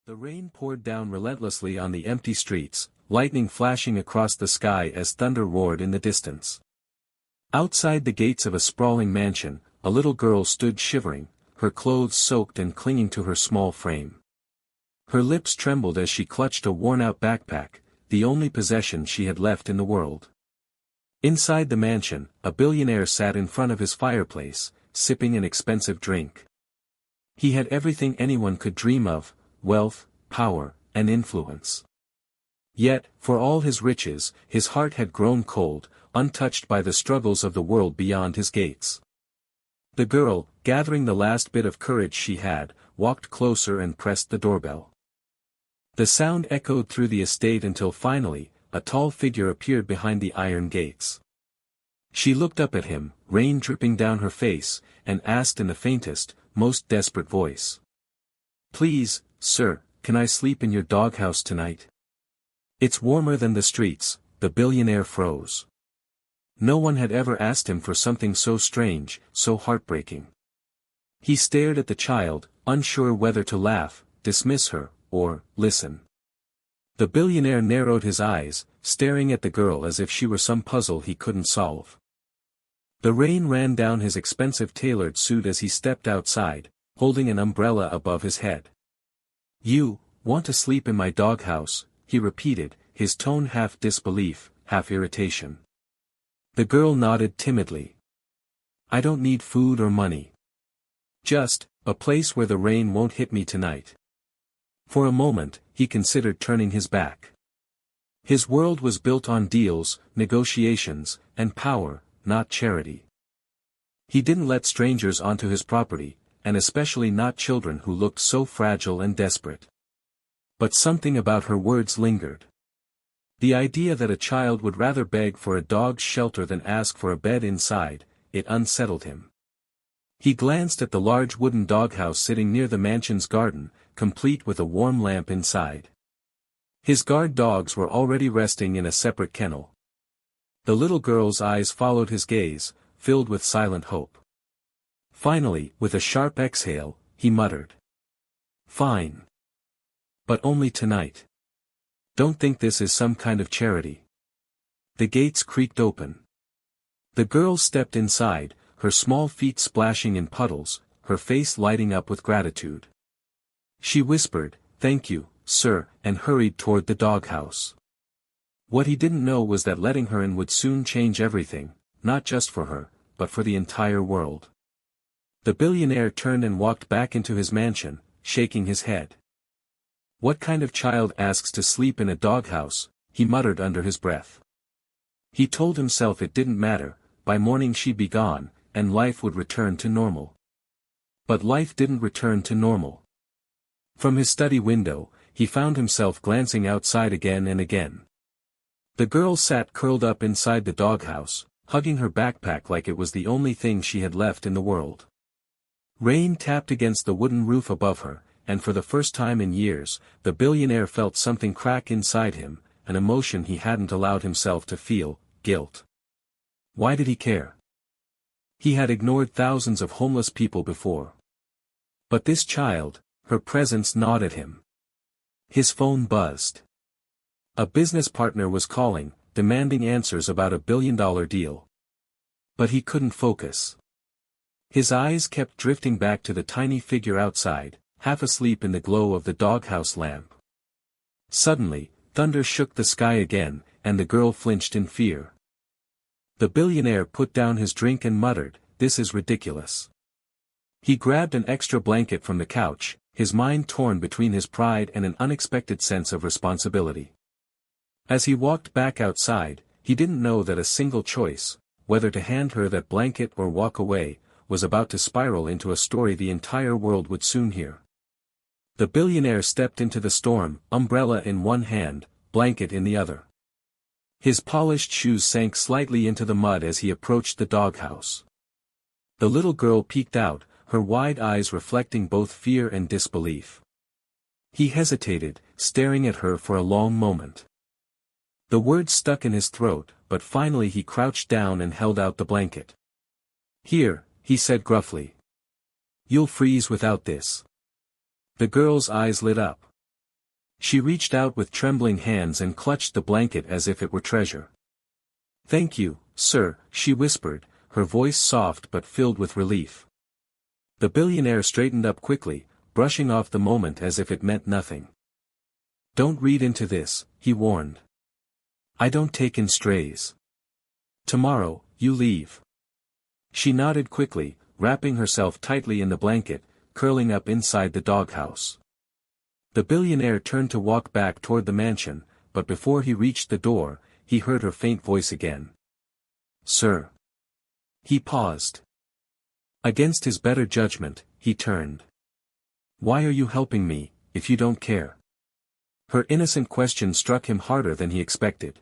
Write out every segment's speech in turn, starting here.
The rain poured down relentlessly on the empty streets, lightning flashing across the sky as thunder roared in the distance. Outside the gates of a sprawling mansion, a little girl stood shivering, her clothes soaked and clinging to her small frame. Her lips trembled as she clutched a worn-out backpack, the only possession she had left in the world. Inside the mansion, a billionaire sat in front of his fireplace, sipping an expensive drink. He had everything anyone could dream of: wealth, power, and influence. Yet, for all his riches, his heart had grown cold, untouched by the struggles of the world beyond his gates. The girl, gathering the last bit of courage she had, walked closer and pressed the doorbell. The sound echoed through the estate until finally, a tall figure appeared behind the iron gates. She looked up at him, rain dripping down her face, and asked in the faintest, most desperate voice. "Please, sir, can I sleep in your doghouse tonight? It's warmer than the streets." The billionaire froze. No one had ever asked him for something so strange, so heartbreaking. He stared at the child, unsure whether to laugh, dismiss her, or listen. The billionaire narrowed his eyes, staring at the girl as if she were some puzzle he couldn't solve. The rain ran down his expensive tailored suit as he stepped outside, holding an umbrella above his head. "You want to sleep in my doghouse?" he repeated, his tone half disbelief, half irritation. The girl nodded timidly. "I don't need food or money. Just a place where the rain won't hit me tonight." For a moment, he considered turning his back. His world was built on deals, negotiations, and power, not charity. He didn't let strangers onto his property, and especially not children who looked so fragile and desperate. But something about her words lingered. The idea that a child would rather beg for a dog's shelter than ask for a bed inside, it unsettled him. He glanced at the large wooden doghouse sitting near the mansion's garden, complete with a warm lamp inside. His guard dogs were already resting in a separate kennel. The little girl's eyes followed his gaze, filled with silent hope. Finally, with a sharp exhale, he muttered. "Fine. But only tonight. Don't think this is some kind of charity." The gates creaked open. The girl stepped inside, her small feet splashing in puddles, her face lighting up with gratitude. She whispered, "Thank you, sir," and hurried toward the doghouse. What he didn't know was that letting her in would soon change everything, not just for her, but for the entire world. The billionaire turned and walked back into his mansion, shaking his head. "What kind of child asks to sleep in a doghouse?" he muttered under his breath. He told himself it didn't matter, by morning she'd be gone, and life would return to normal. But life didn't return to normal. From his study window, he found himself glancing outside again and again. The girl sat curled up inside the doghouse, hugging her backpack like it was the only thing she had left in the world. Rain tapped against the wooden roof above her, and for the first time in years, the billionaire felt something crack inside him, an emotion he hadn't allowed himself to feel: guilt. Why did he care? He had ignored thousands of homeless people before. But this child, her presence gnawed at him. His phone buzzed. A business partner was calling, demanding answers about a billion-dollar deal. But he couldn't focus. His eyes kept drifting back to the tiny figure outside, half asleep in the glow of the doghouse lamp. Suddenly, thunder shook the sky again, and the girl flinched in fear. The billionaire put down his drink and muttered, "This is ridiculous." He grabbed an extra blanket from the couch, his mind torn between his pride and an unexpected sense of responsibility. As he walked back outside, he didn't know that a single choice, whether to hand her that blanket or walk away, was about to spiral into a story the entire world would soon hear. The billionaire stepped into the storm, umbrella in one hand, blanket in the other. His polished shoes sank slightly into the mud as he approached the doghouse. The little girl peeked out, her wide eyes reflecting both fear and disbelief. He hesitated, staring at her for a long moment. The words stuck in his throat, but finally he crouched down and held out the blanket. "Here," he said gruffly. "You'll freeze without this." The girl's eyes lit up. She reached out with trembling hands and clutched the blanket as if it were treasure. "Thank you, sir," she whispered, her voice soft but filled with relief. The billionaire straightened up quickly, brushing off the moment as if it meant nothing. "Don't read into this," he warned. "I don't take in strays. Tomorrow, you leave." She nodded quickly, wrapping herself tightly in the blanket, curling up inside the doghouse. The billionaire turned to walk back toward the mansion, but before he reached the door, he heard her faint voice again. "Sir." He paused. Against his better judgment, he turned. "Why are you helping me, if you don't care?" Her innocent question struck him harder than he expected.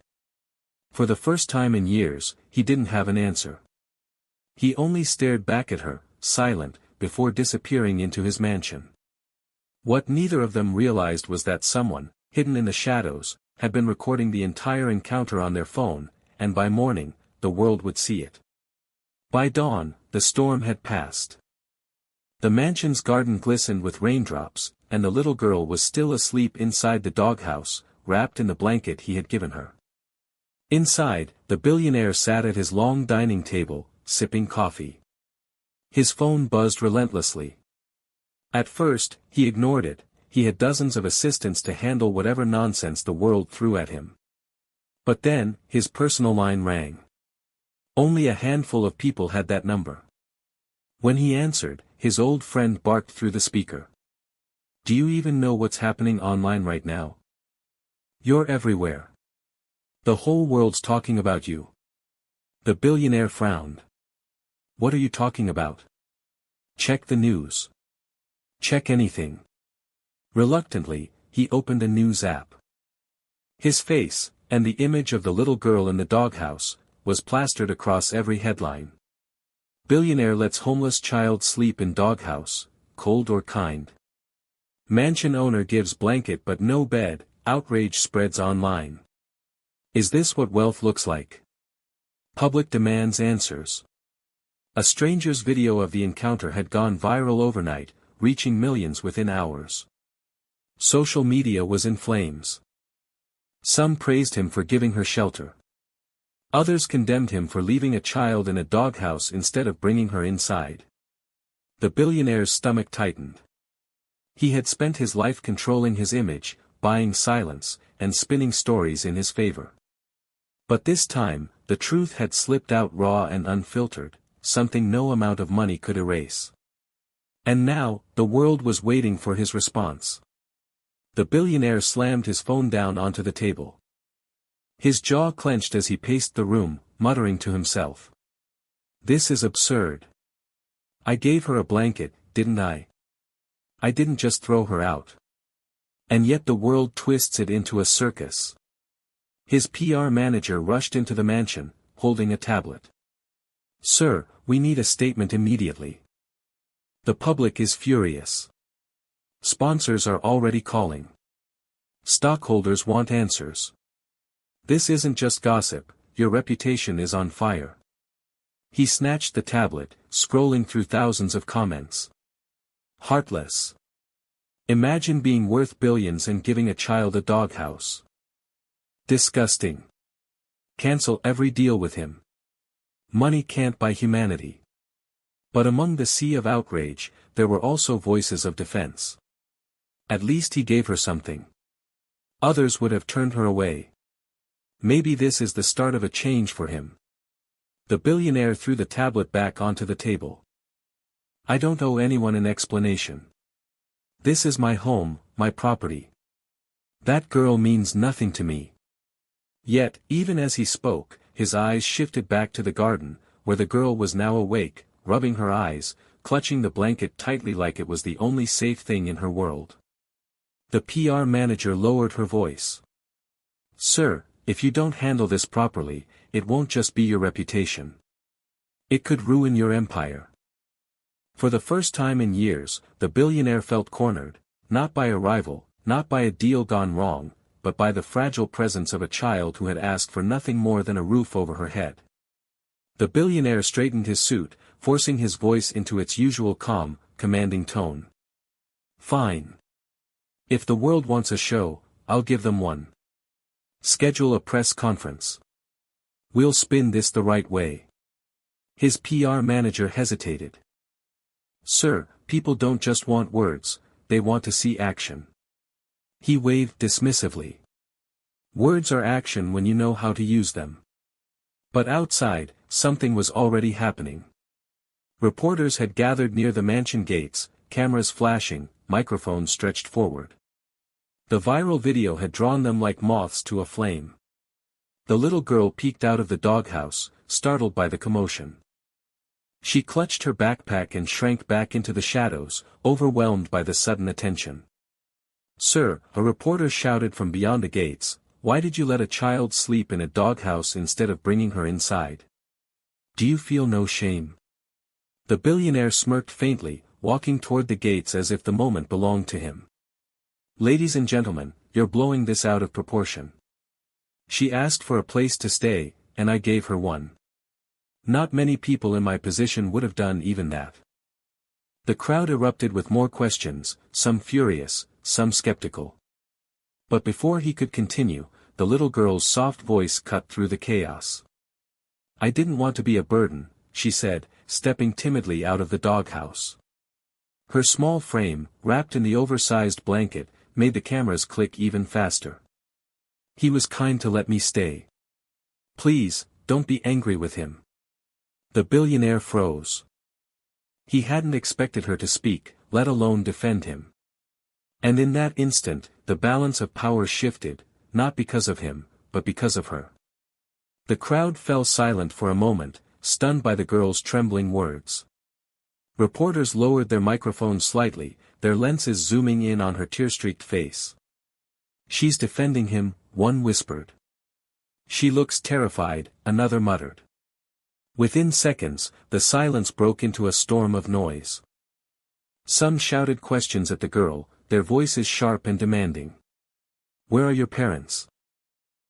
For the first time in years, he didn't have an answer. He only stared back at her, silent, before disappearing into his mansion. What neither of them realized was that someone, hidden in the shadows, had been recording the entire encounter on their phone, and by morning, the world would see it. By dawn, the storm had passed. The mansion's garden glistened with raindrops, and the little girl was still asleep inside the doghouse, wrapped in the blanket he had given her. Inside, the billionaire sat at his long dining table, sipping coffee. His phone buzzed relentlessly. At first, he ignored it. He had dozens of assistants to handle whatever nonsense the world threw at him. But then, his personal line rang. Only a handful of people had that number. When he answered, his old friend barked through the speaker. "Do you even know what's happening online right now? You're everywhere. The whole world's talking about you." The billionaire frowned. "What are you talking about?" "Check the news." "Check anything." Reluctantly, he opened a news app. His face, and the image of the little girl in the doghouse, was plastered across every headline. Billionaire lets homeless child sleep in doghouse, cold or kind. Mansion owner gives blanket but no bed, outrage spreads online. Is this what wealth looks like? Public demands answers. A stranger's video of the encounter had gone viral overnight, reaching millions within hours. Social media was in flames. Some praised him for giving her shelter. Others condemned him for leaving a child in a doghouse instead of bringing her inside. The billionaire's stomach tightened. He had spent his life controlling his image, buying silence, and spinning stories in his favor. But this time, the truth had slipped out raw and unfiltered, something no amount of money could erase. And now, the world was waiting for his response. The billionaire slammed his phone down onto the table. His jaw clenched as he paced the room, muttering to himself. "This is absurd. I gave her a blanket, didn't I? I didn't just throw her out. And yet the world twists it into a circus." His PR manager rushed into the mansion, holding a tablet. "Sir, we need a statement immediately. The public is furious. Sponsors are already calling. Stockholders want answers. This isn't just gossip, your reputation is on fire." He snatched the tablet, scrolling through thousands of comments. Heartless. Imagine being worth billions and giving a child a doghouse. Disgusting. Cancel every deal with him. Money can't buy humanity. But among the sea of outrage, there were also voices of defense. At least he gave her something. Others would have turned her away. Maybe this is the start of a change for him. The billionaire threw the tablet back onto the table. "I don't owe anyone an explanation. This is my home, my property. That girl means nothing to me." Yet, even as he spoke, his eyes shifted back to the garden, where the girl was now awake, rubbing her eyes, clutching the blanket tightly like it was the only safe thing in her world. The PR manager lowered her voice. "Sir, if you don't handle this properly, it won't just be your reputation. It could ruin your empire." For the first time in years, the billionaire felt cornered, not by a rival, not by a deal gone wrong, but by the fragile presence of a child who had asked for nothing more than a roof over her head. The billionaire straightened his suit, forcing his voice into its usual calm, commanding tone. "Fine. If the world wants a show, I'll give them one. Schedule a press conference. We'll spin this the right way. His PR manager hesitated. Sir, people don't just want words, they want to see action. He waved dismissively. Words are action when you know how to use them. But outside, something was already happening. Reporters had gathered near the mansion gates, cameras flashing, microphones stretched forward. The viral video had drawn them like moths to a flame. The little girl peeked out of the doghouse, startled by the commotion. She clutched her backpack and shrank back into the shadows, overwhelmed by the sudden attention. Sir, a reporter shouted from beyond the gates, why did you let a child sleep in a doghouse instead of bringing her inside? Do you feel no shame? The billionaire smirked faintly, walking toward the gates as if the moment belonged to him. Ladies and gentlemen, you're blowing this out of proportion. She asked for a place to stay, and I gave her one. Not many people in my position would have done even that. The crowd erupted with more questions, some furious, some skeptical. But before he could continue, the little girl's soft voice cut through the chaos. I didn't want to be a burden, she said, stepping timidly out of the doghouse. Her small frame, wrapped in the oversized blanket, made the cameras click even faster. He was kind to let me stay. Please, don't be angry with him. The billionaire froze. He hadn't expected her to speak, let alone defend him. And in that instant, the balance of power shifted, not because of him, but because of her. The crowd fell silent for a moment, stunned by the girl's trembling words. Reporters lowered their microphones slightly, their lenses zooming in on her tear-streaked face. She's defending him, one whispered. She looks terrified, another muttered. Within seconds, the silence broke into a storm of noise. Some shouted questions at the girl, their voices sharp and demanding. Where are your parents?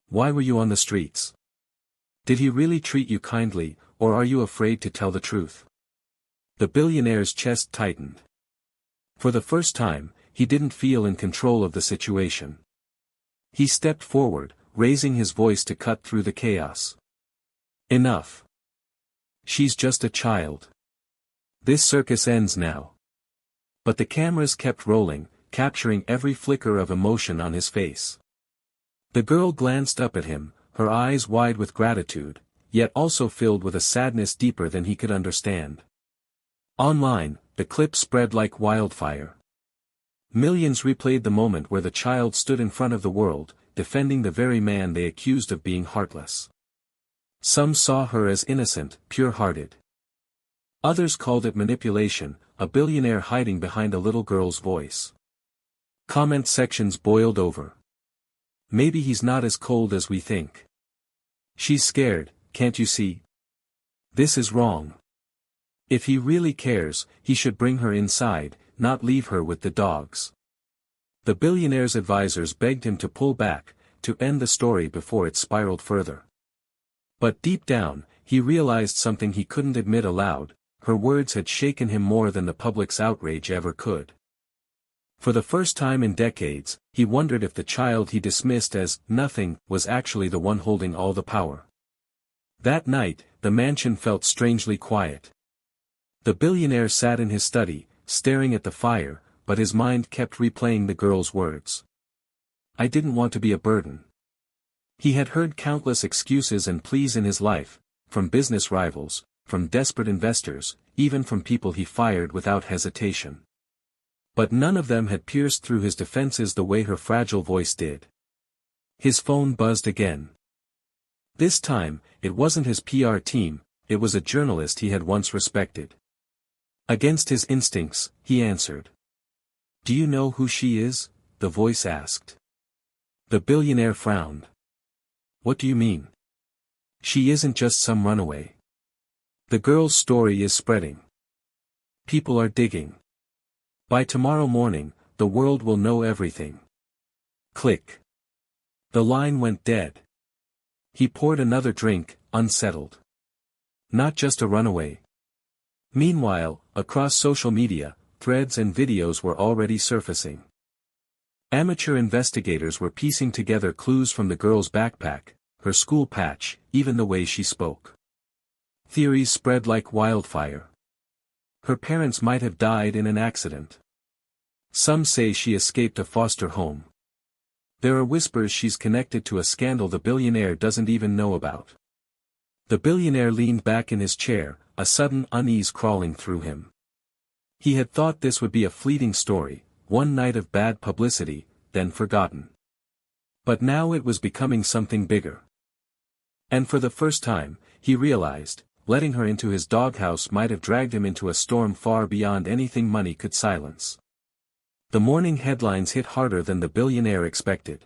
Why were you on the streets? Did he really treat you kindly, or are you afraid to tell the truth? The billionaire's chest tightened. For the first time, he didn't feel in control of the situation. He stepped forward, raising his voice to cut through the chaos. Enough. She's just a child. This circus ends now. But the cameras kept rolling, capturing every flicker of emotion on his face. The girl glanced up at him, her eyes wide with gratitude, yet also filled with a sadness deeper than he could understand. Online, the clip spread like wildfire. Millions replayed the moment where the child stood in front of the world, defending the very man they accused of being heartless. Some saw her as innocent, pure-hearted. Others called it manipulation, a billionaire hiding behind a little girl's voice. Comment sections boiled over. Maybe he's not as cold as we think. She's scared, can't you see? This is wrong. If he really cares, he should bring her inside, not leave her with the dogs. The billionaire's advisors begged him to pull back, to end the story before it spiraled further. But deep down, he realized something he couldn't admit aloud, her words had shaken him more than the public's outrage ever could. For the first time in decades, he wondered if the child he dismissed as nothing was actually the one holding all the power. That night, the mansion felt strangely quiet. The billionaire sat in his study, staring at the fire, but his mind kept replaying the girl's words. I didn't want to be a burden. He had heard countless excuses and pleas in his life, from business rivals, from desperate investors, even from people he fired without hesitation. But none of them had pierced through his defenses the way her fragile voice did. His phone buzzed again. This time, it wasn't his PR team, it was a journalist he had once respected. Against his instincts, he answered. Do you know who she is? The voice asked. The billionaire frowned. What do you mean? She isn't just some runaway. The girl's story is spreading. People are digging. By tomorrow morning, the world will know everything. Click. The line went dead. He poured another drink, unsettled. Not just a runaway. Meanwhile, across social media, threads and videos were already surfacing. Amateur investigators were piecing together clues from the girl's backpack, her school patch, even the way she spoke. Theories spread like wildfire. Her parents might have died in an accident. Some say she escaped a foster home. There are whispers she's connected to a scandal the billionaire doesn't even know about. The billionaire leaned back in his chair, a sudden unease crawling through him. He had thought this would be a fleeting story, one night of bad publicity, then forgotten. But now it was becoming something bigger. And for the first time, he realized, letting her into his doghouse might have dragged him into a storm far beyond anything money could silence. The morning headlines hit harder than the billionaire expected.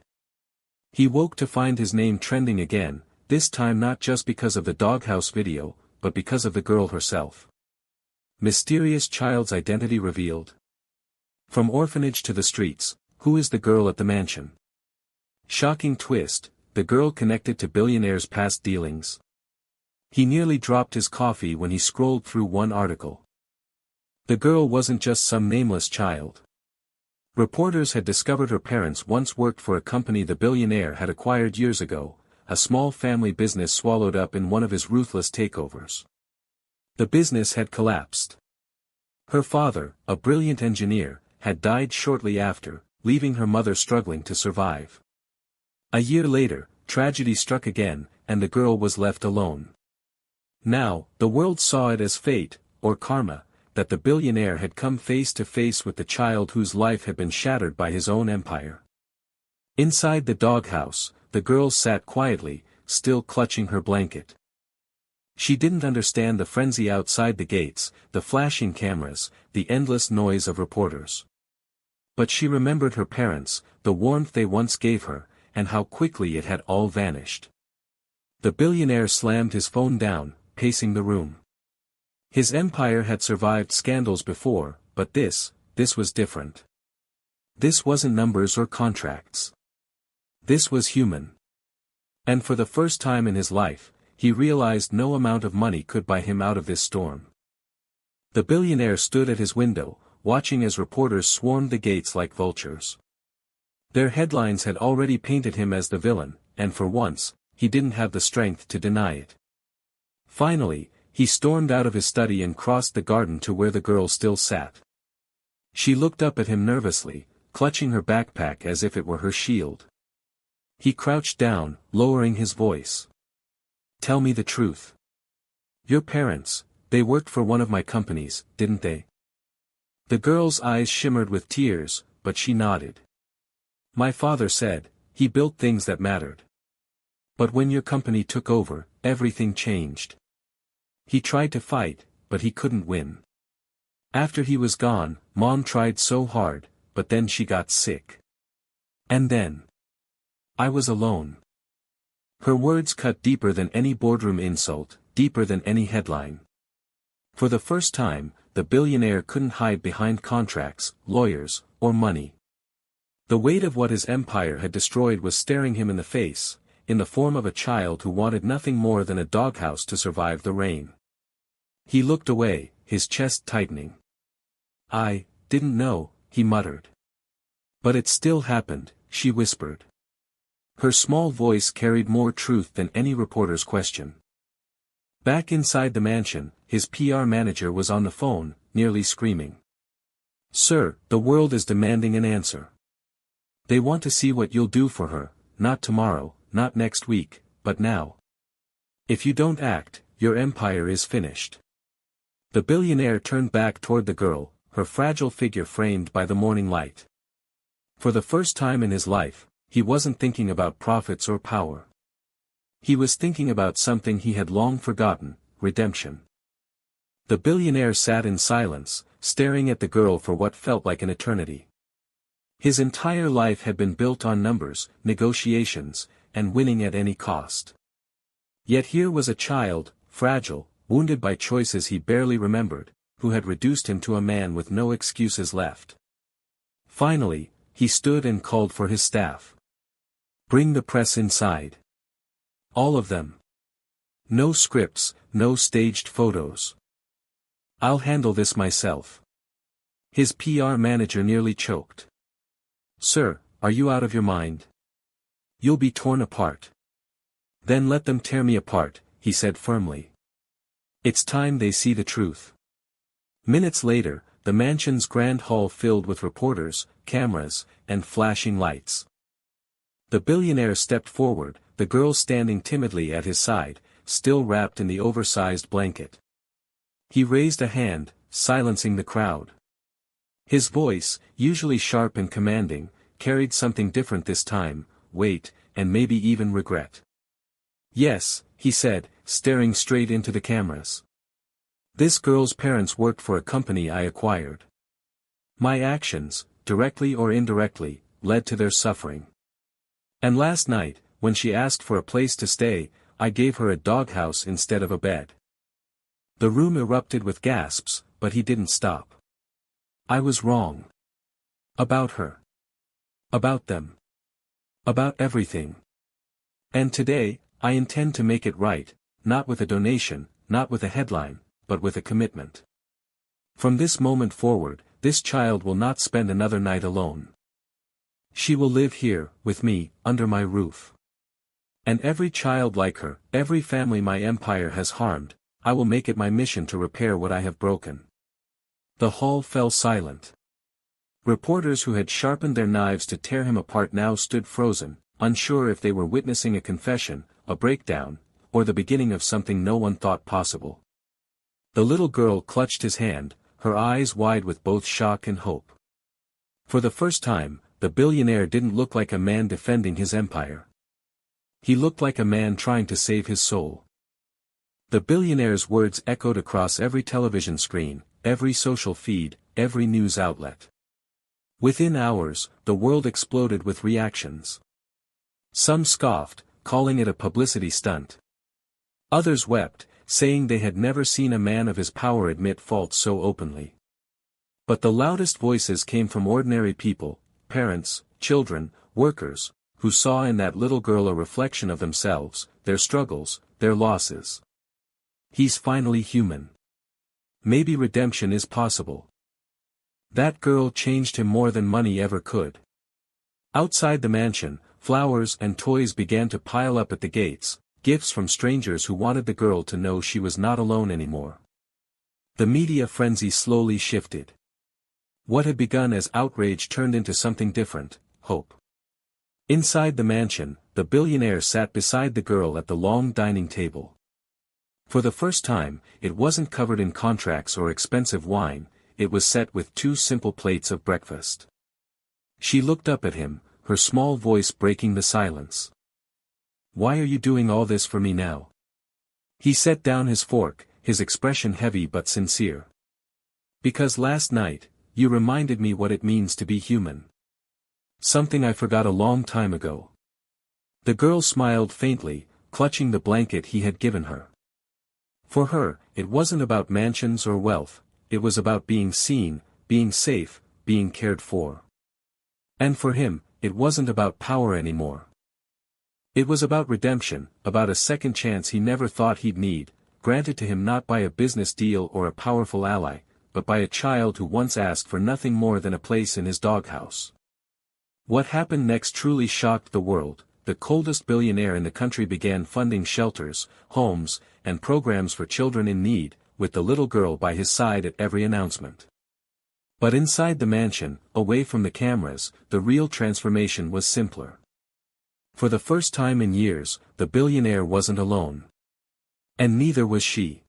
He woke to find his name trending again, this time not just because of the doghouse video, but because of the girl herself. Mysterious child's identity revealed. From orphanage to the streets, who is the girl at the mansion? Shocking twist, the girl connected to billionaire's past dealings. He nearly dropped his coffee when he scrolled through one article. The girl wasn't just some nameless child. Reporters had discovered her parents once worked for a company the billionaire had acquired years ago, a small family business swallowed up in one of his ruthless takeovers. The business had collapsed. Her father, a brilliant engineer, had died shortly after, leaving her mother struggling to survive. A year later, tragedy struck again, and the girl was left alone. Now, the world saw it as fate, or karma, that the billionaire had come face to face with the child whose life had been shattered by his own empire. Inside the doghouse, the girl sat quietly, still clutching her blanket. She didn't understand the frenzy outside the gates, the flashing cameras, the endless noise of reporters. But she remembered her parents, the warmth they once gave her, and how quickly it had all vanished. The billionaire slammed his phone down, pacing the room. His empire had survived scandals before, but this was different. This wasn't numbers or contracts. This was human. And for the first time in his life, he realized no amount of money could buy him out of this storm. The billionaire stood at his window, watching as reporters swarmed the gates like vultures. Their headlines had already painted him as the villain, and for once, he didn't have the strength to deny it. Finally, he stormed out of his study and crossed the garden to where the girl still sat. She looked up at him nervously, clutching her backpack as if it were her shield. He crouched down, lowering his voice. "Tell me the truth. Your parents, they worked for one of my companies, didn't they?" The girl's eyes shimmered with tears, but she nodded. "My father said, he built things that mattered. But when your company took over, everything changed. He tried to fight, but he couldn't win. After he was gone, Mom tried so hard, but then she got sick. And then I was alone." Her words cut deeper than any boardroom insult, deeper than any headline. For the first time, the billionaire couldn't hide behind contracts, lawyers, or money. The weight of what his empire had destroyed was staring him in the face, in the form of a child who wanted nothing more than a doghouse to survive the rain. He looked away, his chest tightening. "I didn't know," he muttered. "But it still happened," she whispered. Her small voice carried more truth than any reporter's question. Back inside the mansion, his PR manager was on the phone, nearly screaming. "Sir, the world is demanding an answer. They want to see what you'll do for her, not tomorrow, not next week, but now. If you don't act, your empire is finished." The billionaire turned back toward the girl, her fragile figure framed by the morning light. For the first time in his life, he wasn't thinking about profits or power. He was thinking about something he had long forgotten, redemption. The billionaire sat in silence, staring at the girl for what felt like an eternity. His entire life had been built on numbers, negotiations, and winning at any cost. Yet here was a child, fragile, wounded by choices he barely remembered, who had reduced him to a man with no excuses left. Finally, he stood and called for his staff. "Bring the press inside. All of them. No scripts, no staged photos. I'll handle this myself." His PR manager nearly choked. "Sir, are you out of your mind? You'll be torn apart. Then let them tear me apart, he said firmly. It's time they see the truth. Minutes later, the mansion's grand hall filled with reporters, cameras, and flashing lights. The billionaire stepped forward, the girl standing timidly at his side, still wrapped in the oversized blanket. He raised a hand, silencing the crowd. His voice, usually sharp and commanding, carried something different this time: weight, and maybe even regret. Yes, he said, staring straight into the cameras. This girl's parents worked for a company I acquired. My actions, directly or indirectly, led to their suffering. And last night, when she asked for a place to stay, I gave her a doghouse instead of a bed. The room erupted with gasps, but he didn't stop. I was wrong. About her. About them. About everything. And today, I intend to make it right, not with a donation, not with a headline, but with a commitment. From this moment forward, this child will not spend another night alone. She will live here, with me, under my roof. And every child like her, every family my empire has harmed, I will make it my mission to repair what I have broken. The hall fell silent. Reporters who had sharpened their knives to tear him apart now stood frozen, unsure if they were witnessing a confession, a breakdown, or the beginning of something no one thought possible. The little girl clutched his hand, her eyes wide with both shock and hope. For the first time, the billionaire didn't look like a man defending his empire. He looked like a man trying to save his soul. The billionaire's words echoed across every television screen, every social feed, every news outlet. Within hours, the world exploded with reactions. Some scoffed, calling it a publicity stunt. Others wept, saying they had never seen a man of his power admit fault so openly. But the loudest voices came from ordinary people, parents, children, workers, who saw in that little girl a reflection of themselves, their struggles, their losses. He's finally human. Maybe redemption is possible. That girl changed him more than money ever could. Outside the mansion, flowers and toys began to pile up at the gates, gifts from strangers who wanted the girl to know she was not alone anymore. The media frenzy slowly shifted. What had begun as outrage turned into something different: hope. Inside the mansion, the billionaire sat beside the girl at the long dining table. For the first time, it wasn't covered in contracts or expensive wine, it was set with 2 simple plates of breakfast. She looked up at him, her small voice breaking the silence. "Why are you doing all this for me now?" He set down his fork, his expression heavy but sincere. "Because last night, you reminded me what it means to be human. Something I forgot a long time ago." The girl smiled faintly, clutching the blanket he had given her. For her, it wasn't about mansions or wealth, it was about being seen, being safe, being cared for. And for him, it wasn't about power anymore. It was about redemption, about a second chance he never thought he'd need, granted to him not by a business deal or a powerful ally, but by a child who once asked for nothing more than a place in his doghouse. What happened next truly shocked the world. The coldest billionaire in the country began funding shelters, homes, and programs for children in need, with the little girl by his side at every announcement. But inside the mansion, away from the cameras, the real transformation was simpler. For the first time in years, the billionaire wasn't alone. And neither was she.